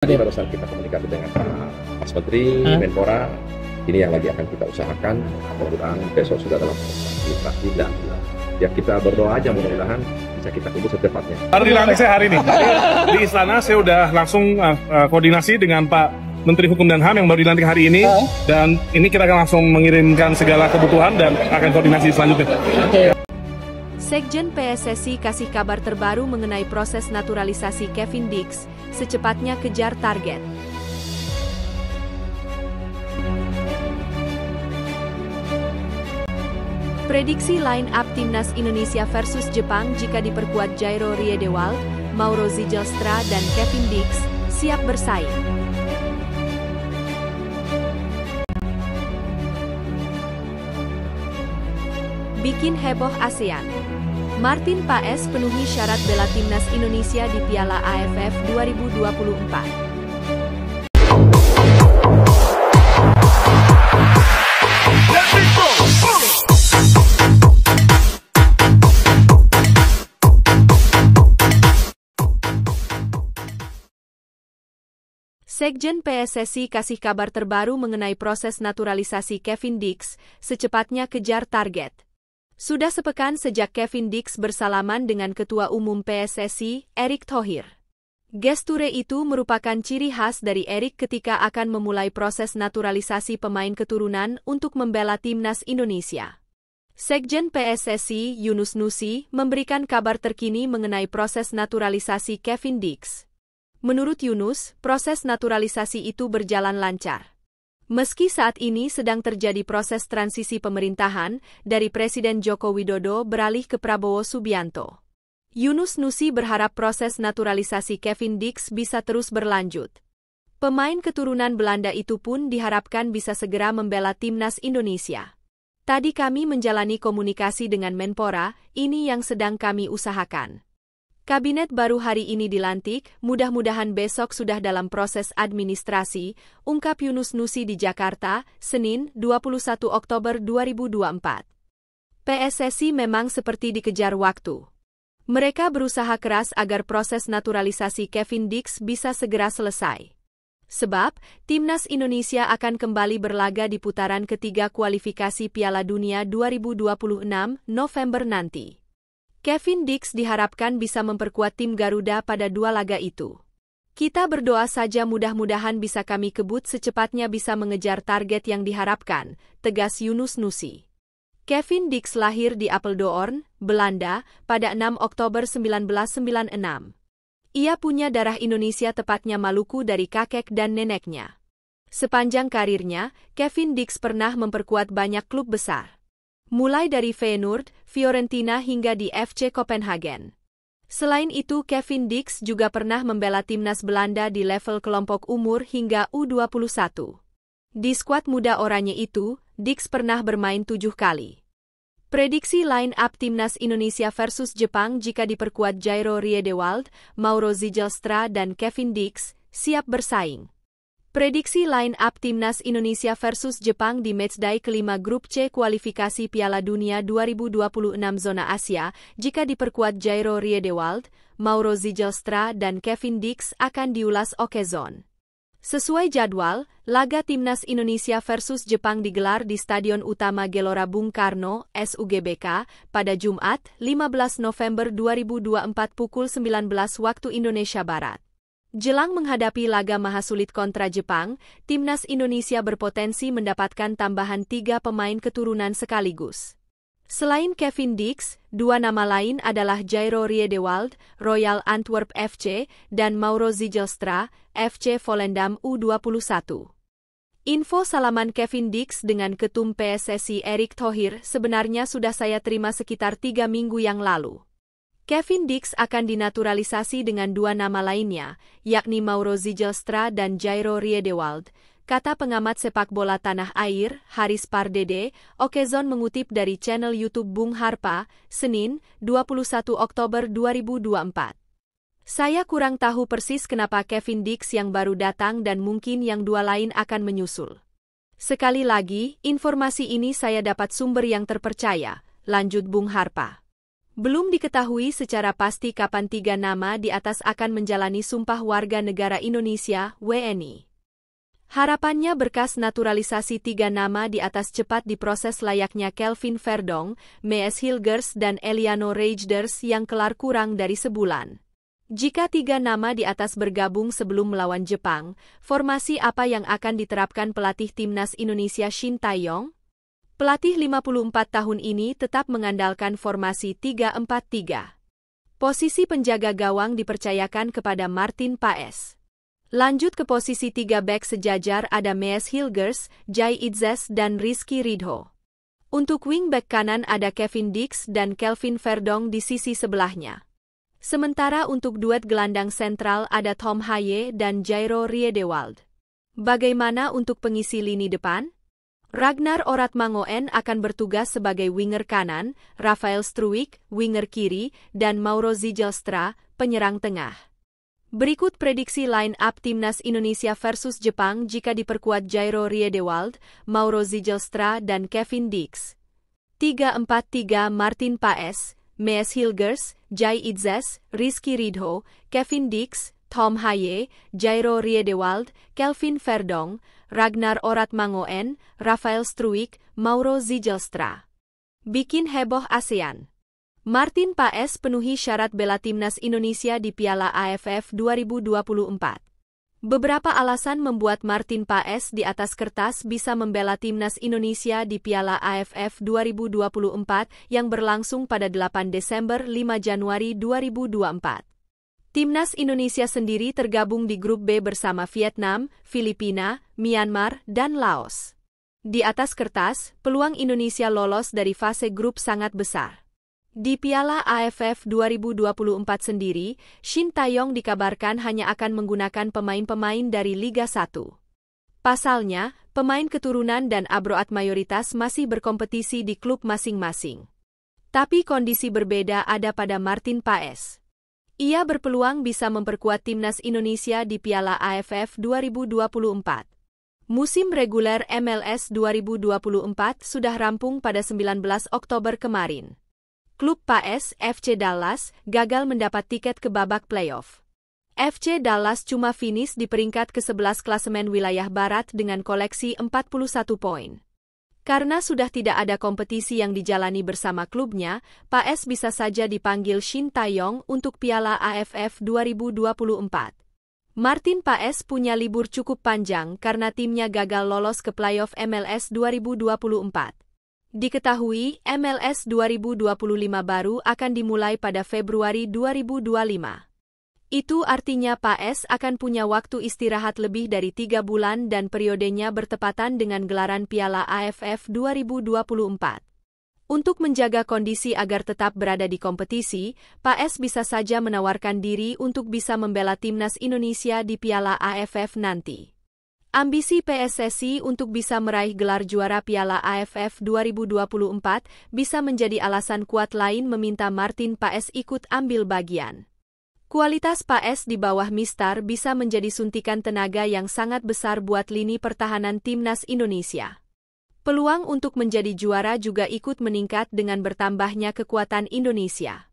Tadi barusan kita komunikasi dengan Pak Mas Menteri, Menpora, ini yang lagi akan kita usahakan. Mudah-mudahan besok sudah dalam proses administrasi dan ya kita berdoa aja mudah-mudahan bisa kita tunggu secepatnya. Baru dilantik saya hari ini. Di istana saya udah langsung koordinasi dengan Pak Menteri Hukum dan HAM yang baru dilantik hari ini. Dan ini kita akan langsung mengirimkan segala kebutuhan dan akan koordinasi selanjutnya. Sekjen PSSI kasih kabar terbaru mengenai proses naturalisasi Kevin Dix, secepatnya kejar target. Prediksi line up Timnas Indonesia versus Jepang jika diperkuat Jairo Riedewald, Mauro Zijlstra dan Kevin Dix, siap bersaing. Bikin heboh ASEAN. Martin Paes penuhi syarat bela Timnas Indonesia di Piala AFF 2024. Sekjen PSSI kasih kabar terbaru mengenai proses naturalisasi Kevin Dix, secepatnya kejar target. Sudah sepekan sejak Kevin Dix bersalaman dengan Ketua Umum PSSI, Erick Thohir. Gesture itu merupakan ciri khas dari Erick ketika akan memulai proses naturalisasi pemain keturunan untuk membela Timnas Indonesia. Sekjen PSSI, Yunus Nusi, memberikan kabar terkini mengenai proses naturalisasi Kevin Dix. Menurut Yunus, proses naturalisasi itu berjalan lancar. Meski saat ini sedang terjadi proses transisi pemerintahan dari Presiden Joko Widodo beralih ke Prabowo Subianto. Yunus Nusi berharap proses naturalisasi Kevin Dix bisa terus berlanjut. Pemain keturunan Belanda itu pun diharapkan bisa segera membela Timnas Indonesia. Tadi kami menjalani komunikasi dengan Menpora, ini yang sedang kami usahakan. Kabinet baru hari ini dilantik, mudah-mudahan besok sudah dalam proses administrasi, ungkap Yunus Nusi di Jakarta, Senin, 21 Oktober 2024. PSSI memang seperti dikejar waktu. Mereka berusaha keras agar proses naturalisasi Kevin Dix bisa segera selesai. Sebab, Timnas Indonesia akan kembali berlaga di putaran ketiga kualifikasi Piala Dunia 2026 November nanti. Kevin Dix diharapkan bisa memperkuat tim Garuda pada dua laga itu. Kita berdoa saja mudah-mudahan bisa kami kebut secepatnya bisa mengejar target yang diharapkan, tegas Yunus Nusi. Kevin Dix lahir di Apeldoorn, Belanda, pada 6 Oktober 1996. Ia punya darah Indonesia tepatnya Maluku dari kakek dan neneknya. Sepanjang karirnya, Kevin Dix pernah memperkuat banyak klub besar. Mulai dari Feyenoord, Fiorentina hingga di FC Copenhagen. Selain itu, Kevin Dix juga pernah membela Timnas Belanda di level kelompok umur hingga U21. Di skuad muda oranye itu, Dix pernah bermain 7 kali. Prediksi line up Timnas Indonesia versus Jepang jika diperkuat Jairo Riedewald, Mauro Zijlstra dan Kevin Dix, siap bersaing. Prediksi line up Timnas Indonesia versus Jepang di matchday kelima Grup C kualifikasi Piala Dunia 2026 zona Asia jika diperkuat Jairo Riedewald, Mauro Zijlstra dan Kevin Dix akan diulas Okezone. Sesuai jadwal, laga Timnas Indonesia versus Jepang digelar di Stadion Utama Gelora Bung Karno, SUGBK, pada Jumat, 15 November 2024 pukul 19 waktu Indonesia Barat. Jelang menghadapi laga mahasulit kontra Jepang, Timnas Indonesia berpotensi mendapatkan tambahan 3 pemain keturunan sekaligus. Selain Kevin Dix, 2 nama lain adalah Jairo Riedewald, Royal Antwerp FC, dan Mauro Zijlstra, FC Volendam U21. Info salaman Kevin Dix dengan Ketum PSSI Erick Thohir sebenarnya sudah saya terima sekitar 3 minggu yang lalu. Kevin Dix akan dinaturalisasi dengan 2 nama lainnya, yakni Mauro Zijlstra dan Jairo Riedewald, kata pengamat sepak bola tanah air, Haris Pardede. Okezone mengutip dari channel YouTube Bung Harpa, Senin, 21 Oktober 2024. Saya kurang tahu persis kenapa Kevin Dix yang baru datang dan mungkin yang 2 lain akan menyusul. Sekali lagi, informasi ini saya dapat sumber yang terpercaya, lanjut Bung Harpa. Belum diketahui secara pasti kapan 3 nama di atas akan menjalani Sumpah Warga Negara Indonesia (WNI). Harapannya berkas naturalisasi 3 nama di atas cepat diproses layaknya Kelvin Verdong, Mees Hilgers dan Eliano Reijers yang kelar kurang dari sebulan. Jika 3 nama di atas bergabung sebelum melawan Jepang, formasi apa yang akan diterapkan pelatih timnas Indonesia Shin Tae-yong? Pelatih 54 tahun ini tetap mengandalkan formasi 3-4-3. Posisi penjaga gawang dipercayakan kepada Martin Paes. Lanjut ke posisi 3 bek sejajar ada Mees Hilgers, Jai Itzes dan Rizky Ridho. Untuk wingback kanan ada Kevin Dix dan Kelvin Verdong di sisi sebelahnya. Sementara untuk duet gelandang sentral ada Tom Haye dan Jairo Riedewald. Bagaimana untuk pengisi lini depan? Ragnar Oratmangoen akan bertugas sebagai winger kanan, Rafael Struijk, winger kiri, dan Mauro Zijelstra, penyerang tengah. Berikut prediksi line-up Timnas Indonesia versus Jepang jika diperkuat Jairo Riedewald, Mauro Zijelstra dan Kevin Dix. 3-4-3 Martin Paes, Mees Hilgers, Jai Itzes, Rizky Ridho, Kevin Dix, Tom Haye, Jairo Riedewald, Kelvin Verdong, Ragnar Oratmangoen, Rafael Struijk, Mauro Zijelstra. Bikin heboh ASEAN. Martin Paes penuhi syarat bela timnas Indonesia di Piala AFF 2024. Beberapa alasan membuat Martin Paes di atas kertas bisa membela timnas Indonesia di Piala AFF 2024 yang berlangsung pada 8 Desember 5 Januari 2024. Timnas Indonesia sendiri tergabung di grup B bersama Vietnam, Filipina, Myanmar, dan Laos. Di atas kertas, peluang Indonesia lolos dari fase grup sangat besar. Di Piala AFF 2024 sendiri, Shin Tae-yong dikabarkan hanya akan menggunakan pemain-pemain dari Liga 1. Pasalnya, pemain keturunan dan abroad mayoritas masih berkompetisi di klub masing-masing. Tapi kondisi berbeda ada pada Martin Paes. Ia berpeluang bisa memperkuat timnas Indonesia di Piala AFF 2024. Musim reguler MLS 2024 sudah rampung pada 19 Oktober kemarin. Klub Paes, FC Dallas, gagal mendapat tiket ke babak playoff. FC Dallas cuma finish di peringkat ke-11 klasemen wilayah barat dengan koleksi 41 poin. Karena sudah tidak ada kompetisi yang dijalani bersama klubnya, Paes bisa saja dipanggil Shin Tae-yong untuk Piala AFF 2024. Martin Paes punya libur cukup panjang karena timnya gagal lolos ke playoff MLS 2024. Diketahui, MLS 2025 baru akan dimulai pada Februari 2025. Itu artinya Paes akan punya waktu istirahat lebih dari 3 bulan dan periodenya bertepatan dengan gelaran Piala AFF 2024. Untuk menjaga kondisi agar tetap berada di kompetisi, Paes bisa saja menawarkan diri untuk bisa membela timnas Indonesia di Piala AFF nanti. Ambisi PSSI untuk bisa meraih gelar juara Piala AFF 2024 bisa menjadi alasan kuat lain meminta Martin Paes ikut ambil bagian. Kualitas Paes di bawah Mistar bisa menjadi suntikan tenaga yang sangat besar buat lini pertahanan timnas Indonesia. Peluang untuk menjadi juara juga ikut meningkat dengan bertambahnya kekuatan Indonesia.